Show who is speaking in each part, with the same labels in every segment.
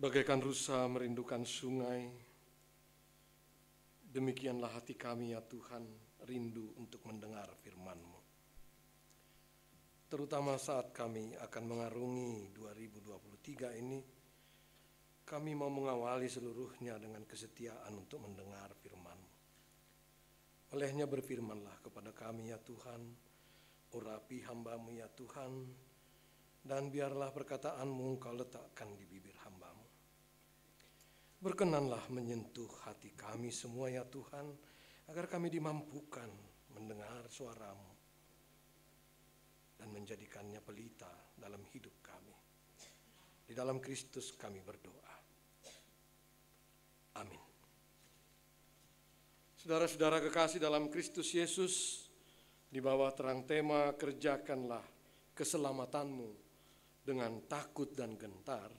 Speaker 1: Bagaikan rusa merindukan sungai, demikianlah hati kami ya Tuhan rindu untuk mendengar firman-Mu. Terutama saat kami akan mengarungi 2023 ini, kami mau mengawali seluruhnya dengan kesetiaan untuk mendengar firman-Mu. Olehnya berfirmanlah kepada kami ya Tuhan, urapi hamba-Mu ya Tuhan, dan biarlah perkataan-Mu Engkau letakkan di bibir hamba-Mu. Berkenanlah menyentuh hati kami semua ya Tuhan, agar kami dimampukan mendengar suara-Mu dan menjadikannya pelita dalam hidup kami. Di dalam Kristus kami berdoa. Amin. Saudara-saudara kekasih dalam Kristus Yesus, di bawah terang tema kerjakanlah keselamatanmu dengan takut dan gentar,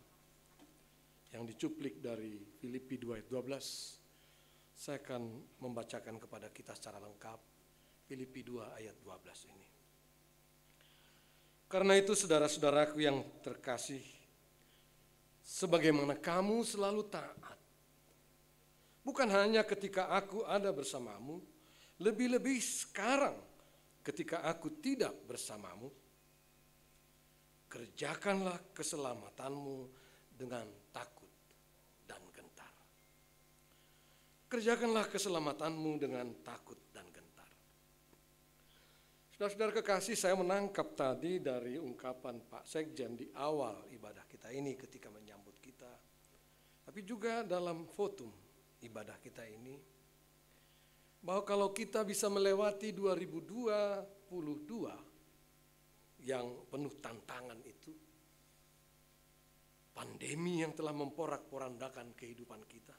Speaker 1: yang dicuplik dari Filipi 2 ayat 12, saya akan membacakan kepada kita secara lengkap Filipi 2 ayat 12 ini. Karena itu saudara-saudaraku yang terkasih, sebagaimana kamu selalu taat, bukan hanya ketika aku ada bersamamu, lebih-lebih sekarang ketika aku tidak bersamamu, kerjakanlah keselamatanmu dengan takut dan gentar. Kerjakanlah keselamatanmu dengan takut dan gentar. Saudara-saudara kekasih, saya menangkap tadi dari ungkapan Pak Sekjen di awal ibadah kita ini ketika menyambut kita, tapi juga dalam votum ibadah kita ini, bahwa kalau kita bisa melewati 2022 yang penuh tantangan itu, pandemi yang telah memporak-porandakan kehidupan kita,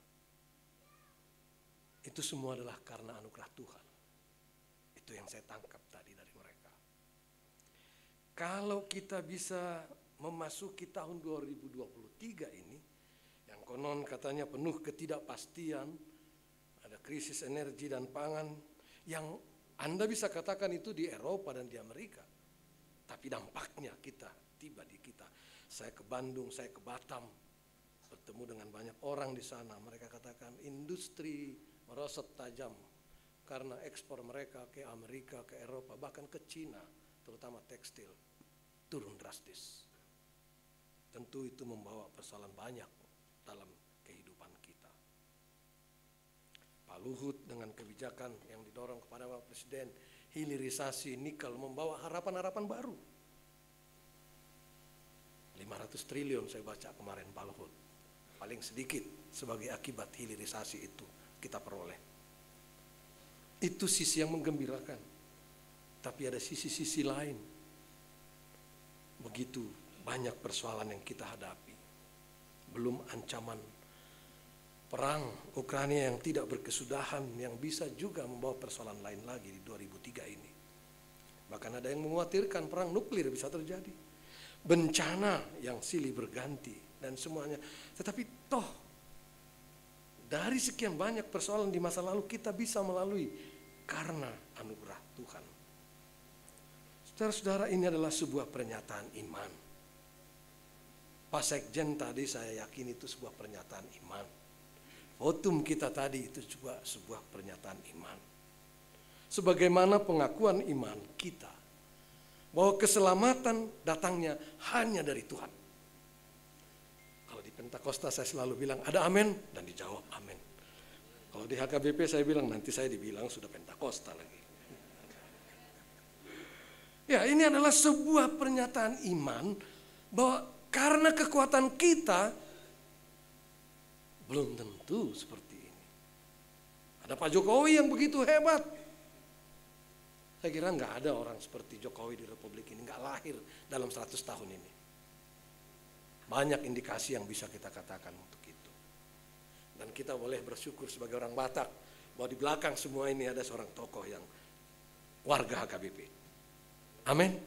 Speaker 1: itu semua adalah karena anugerah Tuhan. Itu yang saya tangkap tadi dari mereka. Kalau kita bisa memasuki tahun 2023 ini, yang konon katanya penuh ketidakpastian, ada krisis energi dan pangan, yang Anda bisa katakan itu di Eropa dan di Amerika, tapi dampaknya kita tiba di kita. Saya ke Bandung, saya ke Batam, bertemu dengan banyak orang di sana. Mereka katakan industri merosot tajam karena ekspor mereka ke Amerika, ke Eropa, bahkan ke Cina, terutama tekstil, turun drastis. Tentu itu membawa persoalan banyak dalam kehidupan kita. Pak Luhut dengan kebijakan yang didorong kepada Bapak Presiden, hilirisasi nikel, membawa harapan-harapan baru. 500 triliun saya baca kemarin Pak Luhut. Paling sedikit sebagai akibat hilirisasi itu kita peroleh. Itu sisi yang menggembirakan. Tapi ada sisi-sisi lain. Begitu banyak persoalan yang kita hadapi. Belum ancaman perang Ukraina yang tidak berkesudahan, yang bisa juga membawa persoalan lain lagi di 2003 ini. Bahkan ada yang mengkhawatirkan perang nuklir bisa terjadi. Bencana yang silih berganti dan semuanya. Tetapi toh dari sekian banyak persoalan di masa lalu kita bisa melalui karena anugerah Tuhan. Saudara-saudara, ini adalah sebuah pernyataan iman. Pak Sekjen tadi saya yakin itu sebuah pernyataan iman. Votum kita tadi itu juga sebuah pernyataan iman. Sebagaimana pengakuan iman kita bahwa keselamatan datangnya hanya dari Tuhan. Kalau di Pentakosta saya selalu bilang ada amin dan dijawab amin. Kalau di HKBP saya bilang nanti saya dibilang sudah Pentakosta lagi. Ya, ini adalah sebuah pernyataan iman bahwa karena kekuatan kita belum tentu seperti ini. Ada Pak Jokowi yang begitu hebat. Saya kira nggak ada orang seperti Jokowi di Republik ini, nggak lahir dalam 100 tahun ini. Banyak indikasi yang bisa kita katakan untuk itu. Dan kita boleh bersyukur sebagai orang Batak bahwa di belakang semua ini ada seorang tokoh yang warga HKBP. Amin.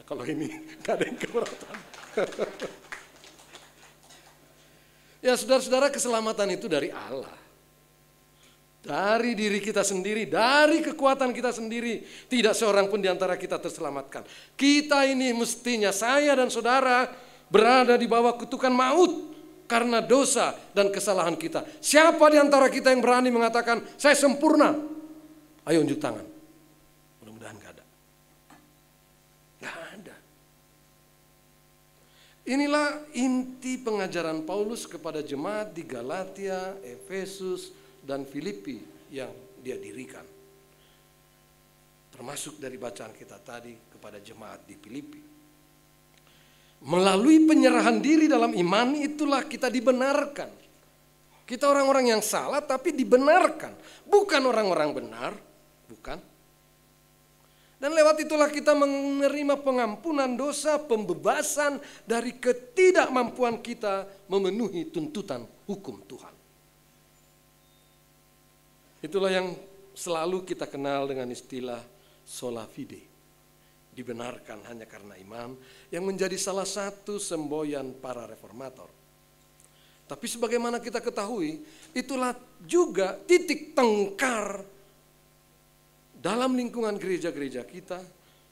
Speaker 1: Kalau ini nggak ada yang keberatan. Ya saudara-saudara, keselamatan itu dari Allah. Dari diri kita sendiri, dari kekuatan kita sendiri, tidak seorang pun di antara kita terselamatkan. Kita ini mestinya, saya dan saudara berada di bawah kutukan maut. karena dosa dan kesalahan kita. Siapa di antara kita yang berani mengatakan, saya sempurna? Ayo unjuk tangan. Mudah-mudahan gak ada. Gak ada. Inilah inti pengajaran Paulus kepada jemaat di Galatia, Efesus, dan Filipi yang dia dirikan. Termasuk dari bacaan kita tadi kepada jemaat di Filipi. Melalui penyerahan diri dalam iman itulah kita dibenarkan. Kita orang-orang yang salah tapi dibenarkan. Bukan orang-orang benar, bukan. Dan lewat itulah kita menerima pengampunan dosa, pembebasan dari ketidakmampuan kita memenuhi tuntutan hukum Tuhan. Itulah yang selalu kita kenal dengan istilah sola fide. Dibenarkan hanya karena iman, yang menjadi salah satu semboyan para reformator. Tapi sebagaimana kita ketahui, itulah juga titik tengkar dalam lingkungan gereja-gereja kita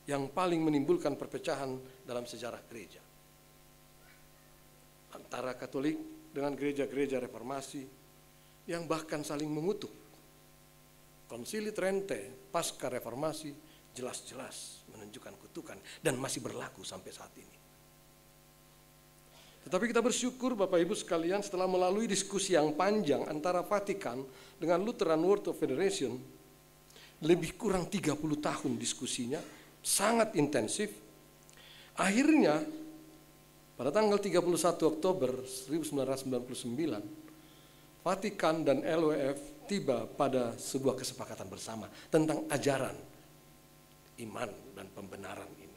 Speaker 1: yang paling menimbulkan perpecahan dalam sejarah gereja. Antara Katolik dengan gereja-gereja reformasi yang bahkan saling mengutuk. Konsili Trente pasca reformasi jelas-jelas menunjukkan kutukan dan masih berlaku sampai saat ini. Tetapi kita bersyukur Bapak Ibu sekalian, setelah melalui diskusi yang panjang antara Vatikan dengan Lutheran World of Federation, lebih kurang 30 tahun diskusinya, sangat intensif. Akhirnya pada tanggal 31 Oktober 1999, Vatikan dan LWF tiba pada sebuah kesepakatan bersama tentang ajaran iman dan pembenaran ini.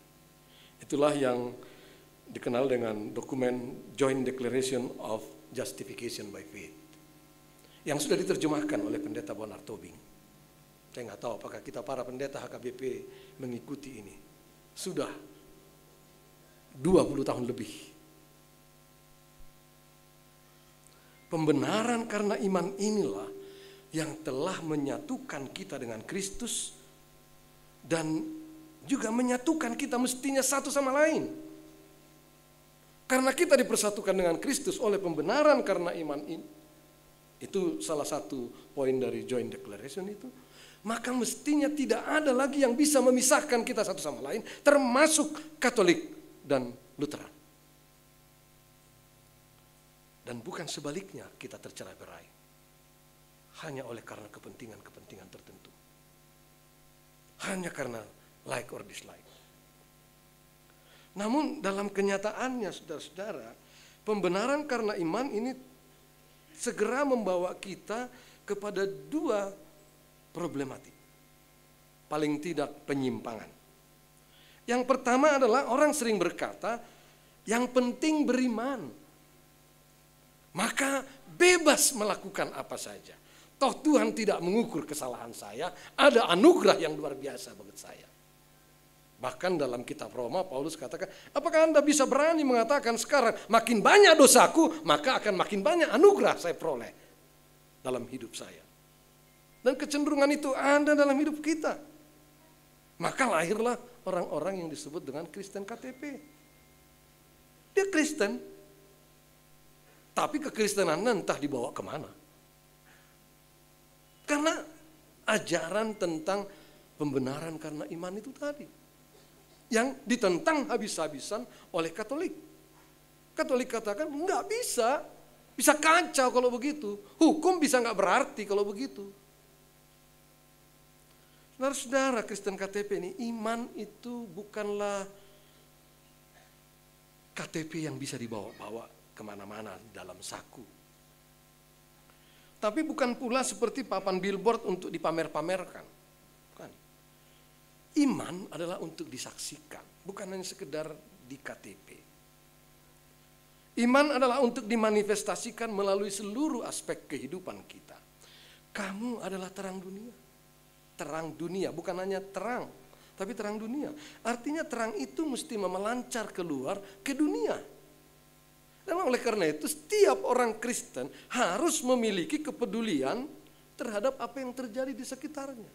Speaker 1: Itulah yang dikenal dengan dokumen Joint Declaration of Justification by Faith yang sudah diterjemahkan oleh Pendeta Bonar Tobing. Saya nggak tahu apakah kita para pendeta HKBP mengikuti ini. Sudah 20 tahun lebih. Pembenaran karena iman inilah yang telah menyatukan kita dengan Kristus dan juga menyatukan kita mestinya satu sama lain. Karena kita dipersatukan dengan Kristus oleh pembenaran karena iman ini. Itu salah satu poin dari Joint Declaration itu. Maka mestinya tidak ada lagi yang bisa memisahkan kita satu sama lain, termasuk Katolik dan Lutheran. Dan bukan sebaliknya kita tercerai-berai. Hanya oleh karena kepentingan-kepentingan tertentu. Hanya karena like or dislike. Namun dalam kenyataannya saudara-saudara, pembenaran karena iman ini segera membawa kita kepada dua problematik. Paling tidak penyimpangan. Yang pertama adalah orang sering berkata, yang penting beriman. Maka bebas melakukan apa saja. Toh Tuhan tidak mengukur kesalahan saya, ada anugerah yang luar biasa bagi saya. Bahkan dalam kitab Roma Paulus katakan, apakah Anda bisa berani mengatakan sekarang makin banyak dosaku, maka akan makin banyak anugerah saya peroleh dalam hidup saya. Dan kecenderungan itu ada dalam hidup kita. Maka lahirlah orang-orang yang disebut dengan Kristen KTP. Dia Kristen, tapi kekristenan entah dibawa kemana. Karena ajaran tentang pembenaran karena iman itu tadi. Yang ditentang habis-habisan oleh Katolik. Katolik katakan enggak bisa. Bisa kacau kalau begitu. Hukum bisa enggak berarti kalau begitu. Saudara-saudara Kristen KTP ini, iman itu bukanlah KTP yang bisa dibawa-bawa kemana-mana dalam saku. Tapi bukan pula seperti papan billboard untuk dipamer-pamerkan. Bukan. Iman adalah untuk disaksikan, bukan hanya sekedar di KTP. Iman adalah untuk dimanifestasikan melalui seluruh aspek kehidupan kita. Kamu adalah terang dunia. Terang dunia, bukan hanya terang, tapi terang dunia. Artinya terang itu mesti memelancar keluar ke dunia. Dan oleh karena itu setiap orang Kristen harus memiliki kepedulian terhadap apa yang terjadi di sekitarnya.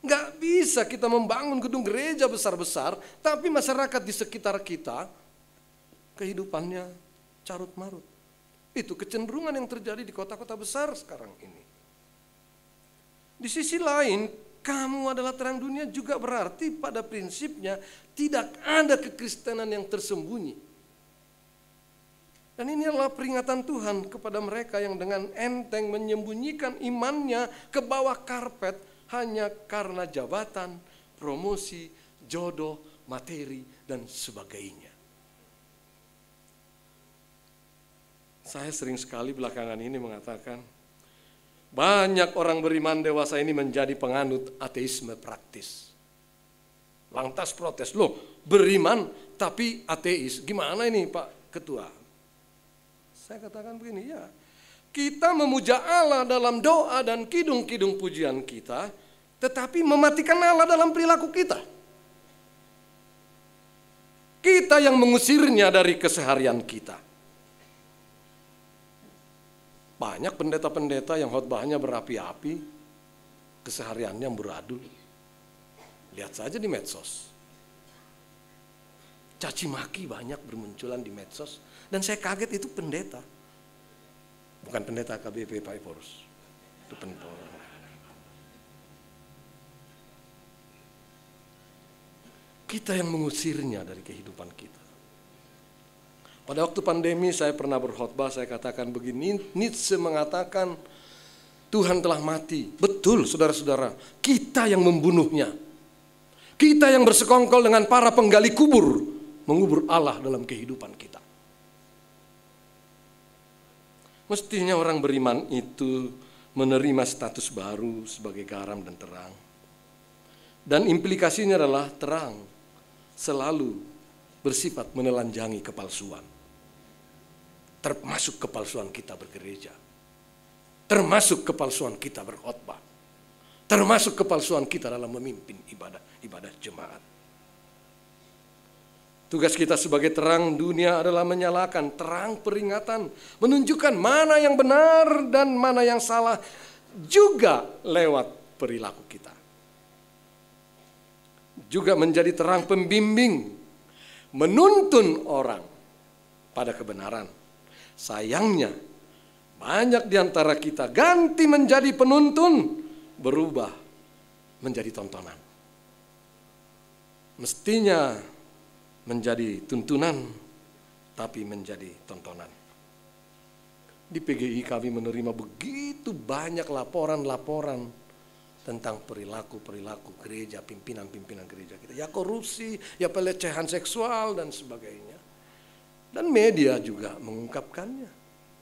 Speaker 1: Nggak bisa kita membangun gedung gereja besar-besar, tapi masyarakat di sekitar kita kehidupannya carut marut. Itu kecenderungan yang terjadi di kota-kota besar sekarang ini. Di sisi lain, kamu adalah terang dunia juga berarti pada prinsipnya tidak ada kekristenan yang tersembunyi. Dan ini adalah peringatan Tuhan kepada mereka yang dengan enteng menyembunyikan imannya ke bawah karpet hanya karena jabatan, promosi, jodoh, materi, dan sebagainya. Saya sering sekali belakangan ini mengatakan, banyak orang beriman dewasa ini menjadi penganut ateisme praktis. Lantas protes, loh beriman tapi ateis, gimana ini Pak Ketua? Saya katakan begini, ya kita memuja Allah dalam doa dan kidung-kidung pujian kita, tetapi mematikan Allah dalam perilaku kita. Kita yang mengusirnya dari keseharian kita. Banyak pendeta-pendeta yang khotbahnya berapi-api, kesehariannya amburadul. Lihat saja di medsos. Caci maki banyak bermunculan di medsos. Dan saya kaget itu pendeta. Bukan pendeta KBP Pak Iporus. Itu pendeta. Kita yang mengusirnya dari kehidupan kita. Pada waktu pandemi saya pernah berkhotbah, saya katakan begini, Nietzsche mengatakan Tuhan telah mati. Betul saudara-saudara, kita yang membunuhnya. Kita yang bersekongkol dengan para penggali kubur, mengubur Allah dalam kehidupan kita. Mestinya orang beriman itu menerima status baru sebagai garam dan terang. Dan implikasinya adalah terang selalu bersifat menelanjangi kepalsuan. Termasuk kepalsuan kita bergereja. Termasuk kepalsuan kita berkhotbah. Termasuk kepalsuan kita dalam memimpin ibadah jemaat. Tugas kita sebagai terang dunia adalah menyalakan terang peringatan, menunjukkan mana yang benar dan mana yang salah juga lewat perilaku kita. Juga menjadi terang pembimbing, menuntun orang pada kebenaran. Sayangnya, banyak di antara kita ganti menjadi penuntun, berubah menjadi tontonan. Mestinya menjadi tuntunan, tapi menjadi tontonan. Di PGI kami menerima begitu banyak laporan-laporan tentang perilaku-perilaku gereja, pimpinan-pimpinan gereja kita. Ya korupsi, ya pelecehan seksual dan sebagainya. Dan media juga mengungkapkannya,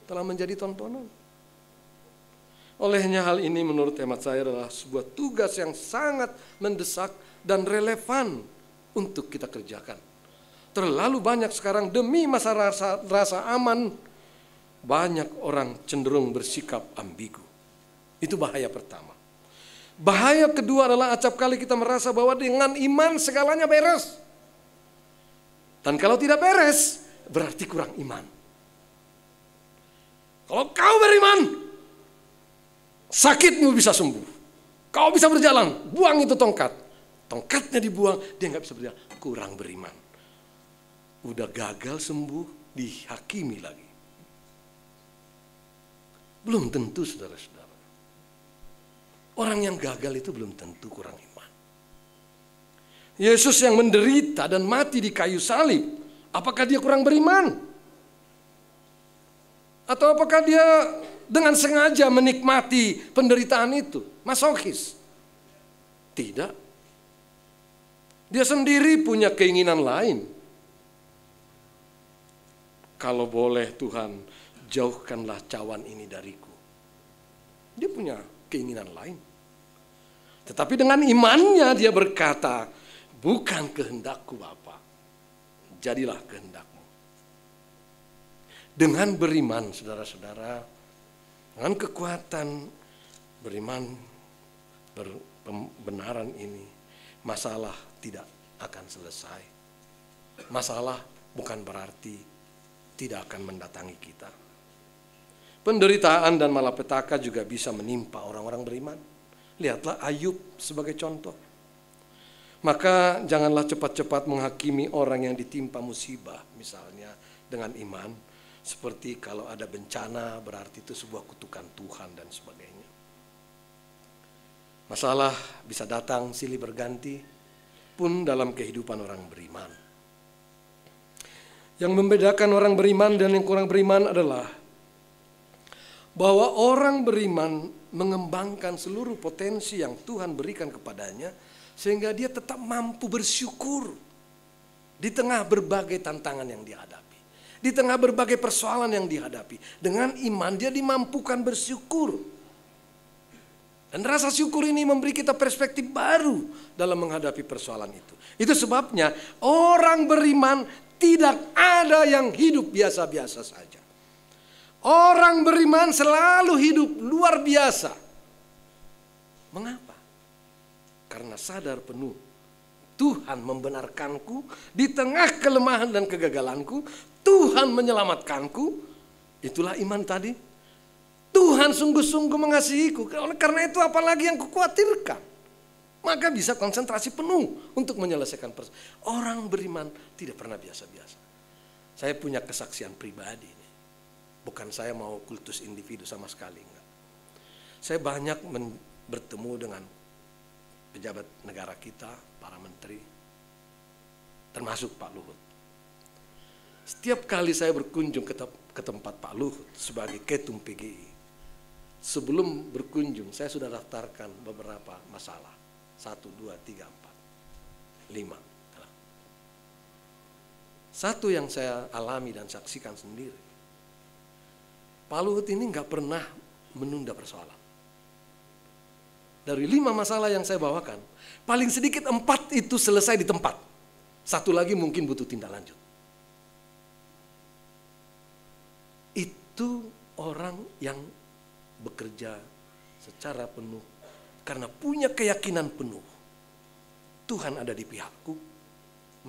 Speaker 1: telah menjadi tontonan. Olehnya hal ini menurut hemat saya adalah sebuah tugas yang sangat mendesak dan relevan untuk kita kerjakan. Terlalu banyak sekarang demi masa rasa aman, banyak orang cenderung bersikap ambigu. Itu bahaya pertama. Bahaya kedua adalah acap kali kita merasa bahwa dengan iman segalanya beres. Dan kalau tidak beres, berarti kurang iman. Kalau kau beriman, sakitmu bisa sembuh. Kau bisa berjalan, buang itu tongkat. Tongkatnya dibuang, dia nggak bisa berjalan. Kurang beriman. Udah gagal sembuh, dihakimi lagi. Belum tentu saudara-saudara. Orang yang gagal itu belum tentu kurang iman. Yesus yang menderita dan mati di kayu salib, apakah dia kurang beriman? Atau apakah dia dengan sengaja menikmati penderitaan itu? Masokis? Tidak. Dia sendiri punya keinginan lain. Kalau boleh Tuhan, jauhkanlah cawan ini dariku. Dia punya keinginan lain. Tetapi dengan imannya dia berkata, bukan kehendakku Bapa, jadilah kehendakmu. Dengan beriman saudara-saudara, dengan kekuatan beriman, pembenaran ini, masalah tidak akan selesai. Masalah bukan berarti tidak akan mendatangi kita. Penderitaan dan malapetaka juga bisa menimpa orang-orang beriman. Lihatlah Ayub sebagai contoh. Maka janganlah cepat-cepat menghakimi orang yang ditimpa musibah misalnya dengan iman. Seperti kalau ada bencana berarti itu sebuah kutukan Tuhan dan sebagainya. Masalah bisa datang silih berganti pun dalam kehidupan orang beriman. Yang membedakan orang beriman dan yang kurang beriman adalah bahwa orang beriman mengembangkan seluruh potensi yang Tuhan berikan kepadanya sehingga dia tetap mampu bersyukur di tengah berbagai tantangan yang dihadapi. Di tengah berbagai persoalan yang dihadapi. Dengan iman dia dimampukan bersyukur. Dan rasa syukur ini memberi kita perspektif baru dalam menghadapi persoalan itu. Itu sebabnya orang beriman tidak ada yang hidup biasa-biasa saja. Orang beriman selalu hidup luar biasa. Mengapa? Karena sadar penuh Tuhan membenarkanku di tengah kelemahan dan kegagalanku. Tuhan menyelamatkanku. Itulah iman tadi. Tuhan sungguh-sungguh mengasihiku. Karena itu apalagi yang kukhawatirkan. Maka bisa konsentrasi penuh untuk menyelesaikan persoalan. Orang beriman tidak pernah biasa-biasa. Saya punya kesaksian pribadi. Bukan saya mau kultus individu sama sekali. Enggak. Saya banyak bertemu dengan pejabat negara kita, para menteri, termasuk Pak Luhut. Setiap kali saya berkunjung ke tempat Pak Luhut sebagai ketum PGI, sebelum berkunjung saya sudah daftarkan beberapa masalah. 1, 2, 3, 4, 5. Satu yang saya alami dan saksikan sendiri. Pak Luhut ini nggak pernah menunda persoalan. Dari 5 masalah yang saya bawakan, paling sedikit 4 itu selesai di tempat. 1 lagi mungkin butuh tindak lanjut. Itu orang yang bekerja secara penuh karena punya keyakinan penuh. Tuhan ada di pihakku,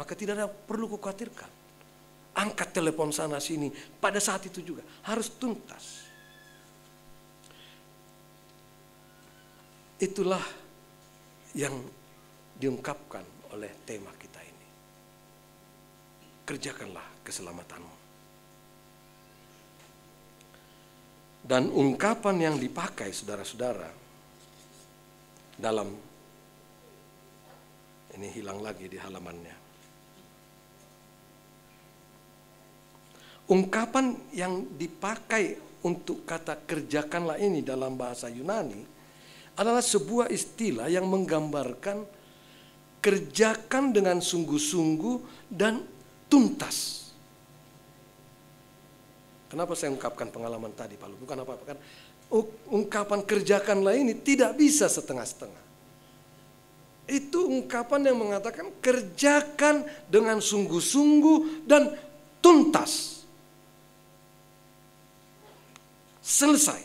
Speaker 1: maka tidak ada perlu kukhawatirkan. Angkat telepon sana sini, pada saat itu juga harus tuntas. Itulah yang diungkapkan oleh tema kita ini. Kerjakanlah keselamatanmu. Dan ungkapan yang dipakai saudara-saudara dalam, ini hilang lagi di halamannya. Ungkapan yang dipakai untuk kata kerjakanlah ini dalam bahasa Yunani adalah sebuah istilah yang menggambarkan kerjakan dengan sungguh-sungguh dan tuntas. Kenapa saya ungkapkan pengalaman tadi, Pak Lu? Bukan apa-apa kan? Ungkapan kerjakanlah ini tidak bisa setengah-setengah. Itu ungkapan yang mengatakan kerjakan dengan sungguh-sungguh dan tuntas. Selesai.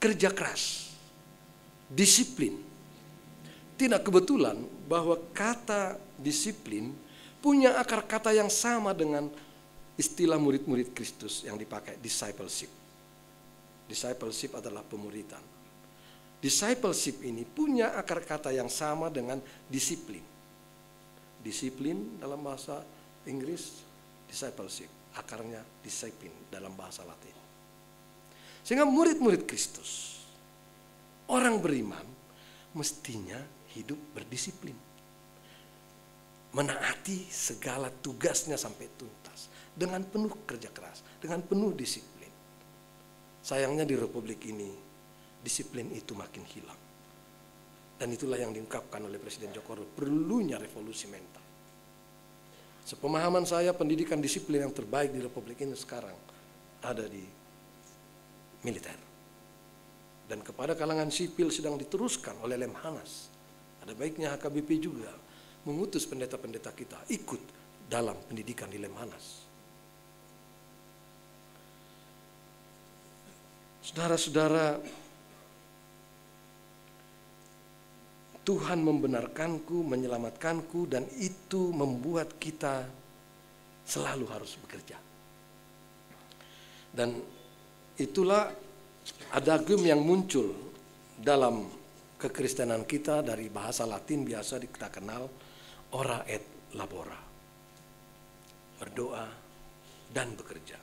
Speaker 1: Kerja keras. Disiplin. Tidak kebetulan bahwa kata disiplin punya akar kata yang sama dengan istilah murid-murid Kristus yang dipakai, discipleship. Discipleship adalah pemuridan. Discipleship ini punya akar kata yang sama dengan disiplin. Disiplin dalam bahasa Inggris, discipleship. Akarnya disiplin dalam bahasa Latin. Sehingga murid-murid Kristus, orang beriman, mestinya hidup berdisiplin. Menaati segala tugasnya sampai tuntas. Dengan penuh kerja keras, dengan penuh disiplin. Sayangnya di Republik ini, disiplin itu makin hilang. Dan itulah yang diungkapkan oleh Presiden Jokowi, perlunya revolusi mental. Sepemahaman saya, pendidikan disiplin yang terbaik di Republik ini sekarang ada di militer. Dan kepada kalangan sipil sedang diteruskan oleh Lemhanas. Ada baiknya HKBP juga mengutus pendeta-pendeta kita ikut dalam pendidikan di Lemhanas. Saudara-saudara, Tuhan membenarkanku, menyelamatkanku, dan itu membuat kita selalu harus bekerja. Dan itulah adagium yang muncul dalam kekristenan kita dari bahasa Latin biasa kita kenal ora et labora. berdoa, dan bekerja.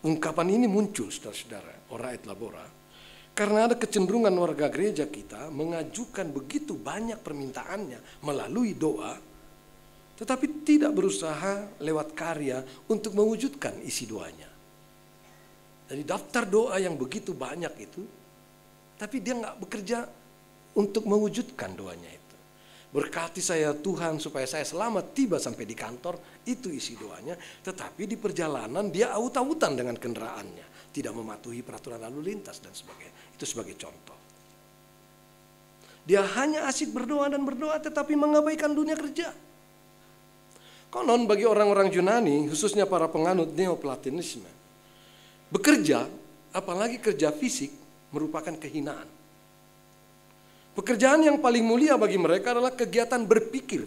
Speaker 1: Ungkapan ini muncul, saudara-saudara, ora et labora, karena ada kecenderungan warga gereja kita mengajukan begitu banyak permintaannya melalui doa, tetapi tidak berusaha lewat karya untuk mewujudkan isi doanya. Jadi daftar doa yang begitu banyak itu, tapi dia nggak bekerja untuk mewujudkan doanya itu. Berkati saya Tuhan supaya saya selamat tiba sampai di kantor, itu isi doanya. Tetapi di perjalanan dia aut-autan dengan kendaraannya, tidak mematuhi peraturan lalu lintas dan sebagainya. Itu sebagai contoh. Dia hanya asik berdoa dan berdoa tetapi mengabaikan dunia kerja. Konon bagi orang-orang Yunani, khususnya para penganut Neoplatonisme, bekerja, apalagi kerja fisik, merupakan kehinaan. Pekerjaan yang paling mulia bagi mereka adalah kegiatan berpikir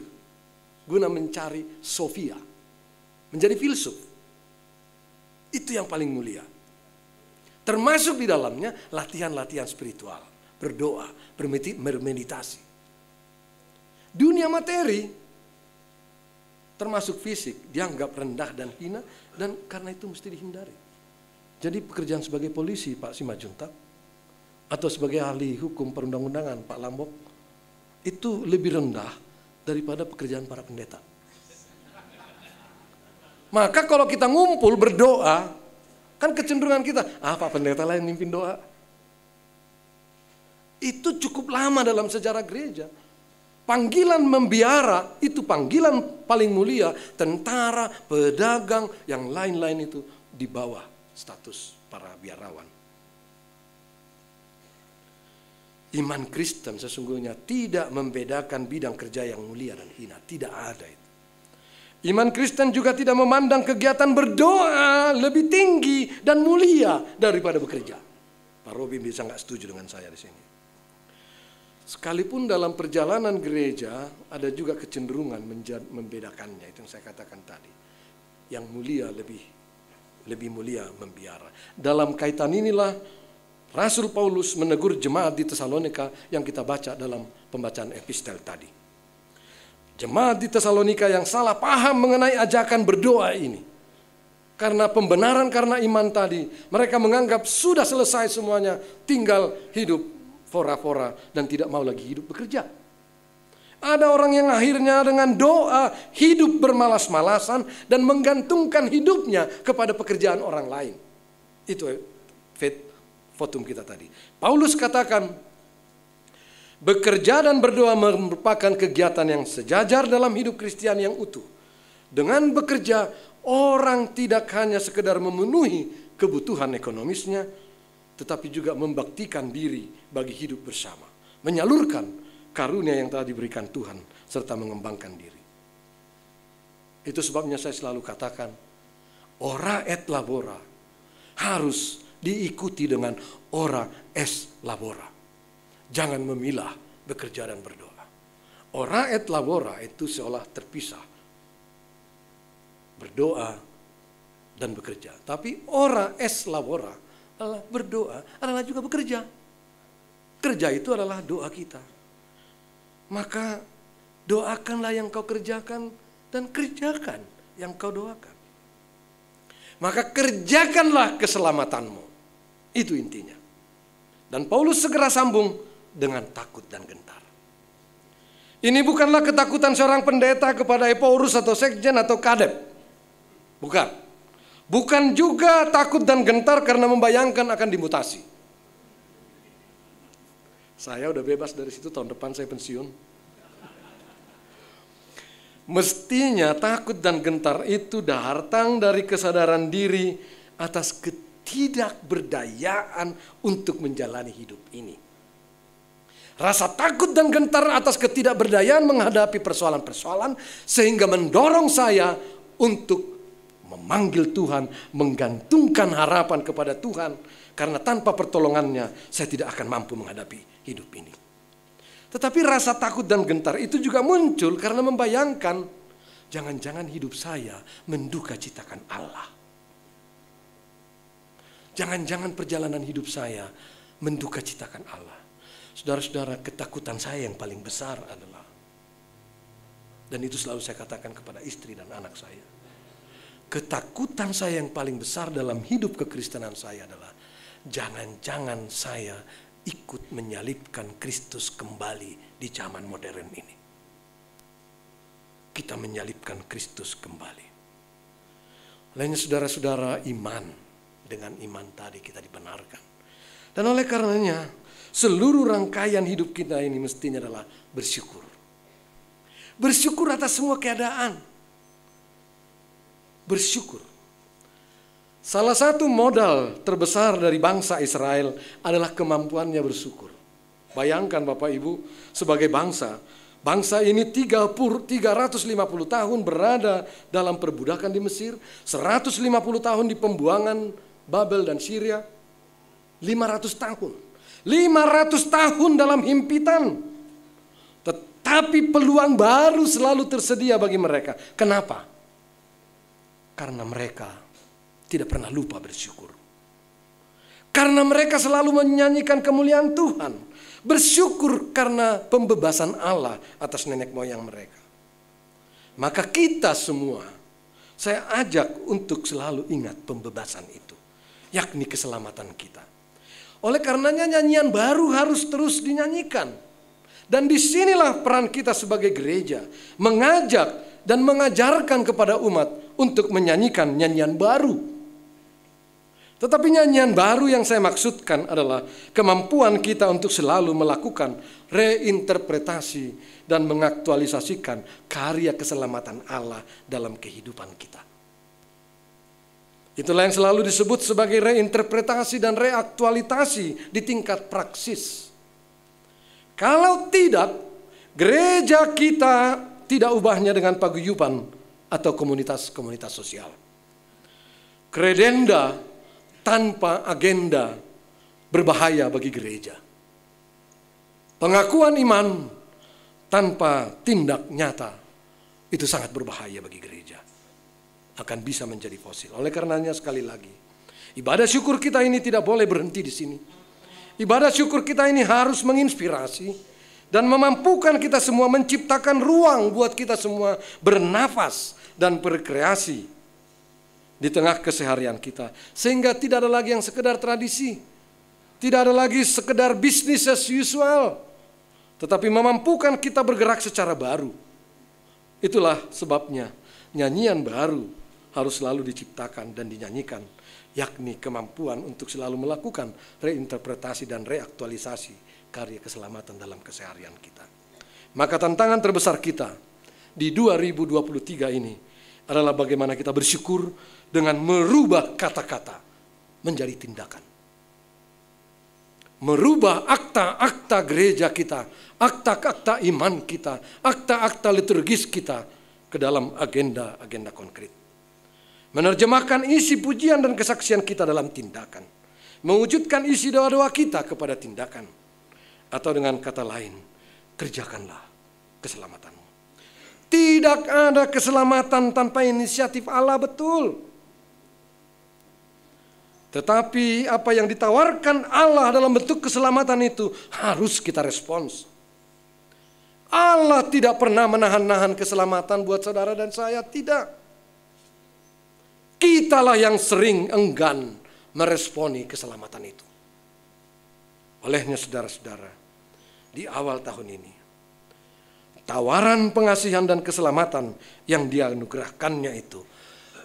Speaker 1: guna mencari Sofia, menjadi filsuf. Itu yang paling mulia. Termasuk di dalamnya latihan-latihan spiritual, berdoa, bermeditasi. Dunia materi, termasuk fisik, dianggap rendah dan hina, dan karena itu mesti dihindari. Jadi pekerjaan sebagai polisi Pak Simajuntak, atau sebagai ahli hukum perundang-undangan Pak Lambok, itu lebih rendah daripada pekerjaan para pendeta. Maka kalau kita ngumpul berdoa, kan kecenderungan kita, Pak pendeta lah yang mimpin doa. Itu cukup lama dalam sejarah gereja. Panggilan membiara itu panggilan paling mulia. Tentara, pedagang, yang lain-lain itu di bawah status para biarawan. Iman Kristen sesungguhnya tidak membedakan bidang kerja yang mulia dan hina. Tidak ada itu. Iman Kristen juga tidak memandang kegiatan berdoa lebih tinggi dan mulia daripada bekerja. Pak Robi bisa nggak setuju dengan saya di sini. Sekalipun dalam perjalanan gereja ada juga kecenderungan membedakannya. Itu yang saya katakan tadi. Yang mulia lebih mulia membiara. Dalam kaitan inilah Rasul Paulus menegur jemaat di Tesalonika yang kita baca dalam pembacaan epistel tadi. Jemaat di Tesalonika yang salah paham mengenai ajakan berdoa ini. Karena pembenaran karena iman tadi, mereka menganggap sudah selesai semuanya, tinggal hidup fora-fora dan tidak mau lagi hidup bekerja. Ada orang yang akhirnya dengan doa hidup bermalas-malasan dan menggantungkan hidupnya kepada pekerjaan orang lain. Itu faith votum kita tadi. Paulus katakan, bekerja dan berdoa merupakan kegiatan yang sejajar dalam hidup Kristiani yang utuh. Dengan bekerja, orang tidak hanya sekedar memenuhi kebutuhan ekonomisnya, tetapi juga membaktikan diri bagi hidup bersama. Menyalurkan karunia yang telah diberikan Tuhan, serta mengembangkan diri. Itu sebabnya saya selalu katakan, ora et labora harus diikuti dengan ora es labora. Jangan memilah bekerja dan berdoa. Ora et labora itu seolah terpisah. Berdoa dan bekerja. Tapi ora es labora adalah berdoa, adalah juga bekerja. Kerja itu adalah doa kita. Maka doakanlah yang kau kerjakan dan kerjakan yang kau doakan. Maka kerjakanlah keselamatanmu. Itu intinya. Dan Paulus segera sambung dengan takut dan gentar. Ini bukanlah ketakutan seorang pendeta kepada Epaurus atau sekjen atau kadep. Bukan. Bukan juga takut dan gentar karena membayangkan akan dimutasi. Saya udah bebas dari situ, tahun depan saya pensiun. Mestinya takut dan gentar itu datang dari kesadaran diri atas ketidakberdayaan untuk menjalani hidup ini. Rasa takut dan gentar atas ketidakberdayaan menghadapi persoalan-persoalan sehingga mendorong saya untuk memanggil Tuhan, menggantungkan harapan kepada Tuhan, karena tanpa pertolongannya saya tidak akan mampu menghadapi hidup ini. Tetapi rasa takut dan gentar itu juga muncul karena membayangkan jangan-jangan hidup saya menduka citakan Allah. Jangan-jangan perjalanan hidup saya menduka citakan Allah. Saudara-saudara, ketakutan saya yang paling besar adalah, dan itu selalu saya katakan kepada istri dan anak saya, ketakutan saya yang paling besar dalam hidup kekristenan saya adalah jangan-jangan saya ikut menyalibkan Kristus kembali di zaman modern ini. Kita menyalibkan Kristus kembali. Lainnya saudara-saudara, iman, dengan iman tadi kita dibenarkan. Dan oleh karenanya seluruh rangkaian hidup kita ini mestinya adalah bersyukur. Bersyukur atas semua keadaan. Bersyukur. Salah satu modal terbesar dari bangsa Israel adalah kemampuannya bersyukur. Bayangkan Bapak Ibu, sebagai bangsa ini 350 tahun berada dalam perbudakan di Mesir, 150 tahun di pembuangan Babel dan Syria, 500 tahun. 500 tahun dalam himpitan. Tetapi peluang baru selalu tersedia bagi mereka. Kenapa? Karena mereka tidak pernah lupa bersyukur. Karena mereka selalu menyanyikan kemuliaan Tuhan. Bersyukur karena pembebasan Allah atas nenek moyang mereka. Maka kita semua, saya ajak untuk selalu ingat pembebasan itu. Yakni keselamatan kita. Oleh karenanya nyanyian baru harus terus dinyanyikan. Dan disinilah peran kita sebagai gereja. Mengajak dan mengajarkan kepada umat untuk menyanyikan nyanyian baru. Tetapi nyanyian baru yang saya maksudkan adalah kemampuan kita untuk selalu melakukan reinterpretasi dan mengaktualisasikan karya keselamatan Allah dalam kehidupan kita. Itulah yang selalu disebut sebagai reinterpretasi dan reaktualisasi di tingkat praksis. Kalau tidak, gereja kita tidak ubahnya dengan paguyuban atau komunitas-komunitas sosial. Kredenda tanpa agenda berbahaya bagi gereja. Pengakuan iman tanpa tindak nyata itu sangat berbahaya bagi gereja. Akan bisa menjadi fosil. Oleh karenanya sekali lagi, ibadah syukur kita ini tidak boleh berhenti di sini. Ibadah syukur kita ini harus menginspirasi dan memampukan kita semua, menciptakan ruang buat kita semua bernafas dan berkreasi di tengah keseharian kita. Sehingga tidak ada lagi yang sekedar tradisi. Tidak ada lagi sekedar business as usual. Tetapi memampukan kita bergerak secara baru. Itulah sebabnya nyanyian baru harus selalu diciptakan dan dinyanyikan. Yakni kemampuan untuk selalu melakukan reinterpretasi dan reaktualisasi karya keselamatan dalam keseharian kita. Maka tantangan terbesar kita di 2023 ini adalah bagaimana kita bersyukur dengan merubah kata-kata menjadi tindakan. Merubah akta-akta gereja kita, akta-akta iman kita, akta-akta liturgis kita ke dalam agenda-agenda konkret. Menerjemahkan isi pujian dan kesaksian kita dalam tindakan. Mewujudkan isi doa-doa kita kepada tindakan. Atau dengan kata lain, kerjakanlah keselamatanmu. Tidak ada keselamatan tanpa inisiatif Allah, betul. Tetapi apa yang ditawarkan Allah dalam bentuk keselamatan itu harus kita respons. Allah tidak pernah menahan-nahan keselamatan buat saudara dan saya, tidak. Kitalah yang sering enggan meresponi keselamatan itu. Olehnya saudara-saudara, di awal tahun ini, tawaran pengasihan dan keselamatan yang Dia anugerahkannya itu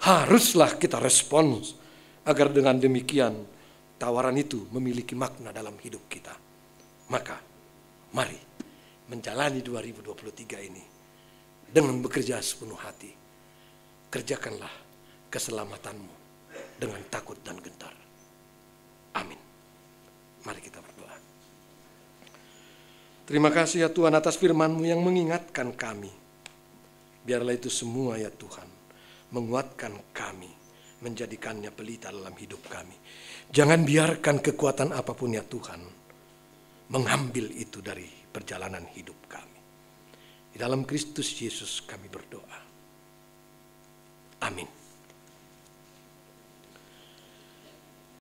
Speaker 1: haruslah kita respons, agar dengan demikian tawaran itu memiliki makna dalam hidup kita. Maka mari menjalani 2023 ini dengan bekerja sepenuh hati. Kerjakanlah keselamatanmu dengan takut dan gentar. Amin. Mari kita berdoa. Terima kasih ya Tuhan atas firman-Mu yang mengingatkan kami. Biarlah itu semua ya Tuhan menguatkan kami, menjadikannya pelita dalam hidup kami. Jangan biarkan kekuatan apapun ya Tuhan mengambil itu dari perjalanan hidup kami. Di dalam Kristus Yesus kami berdoa. Amin.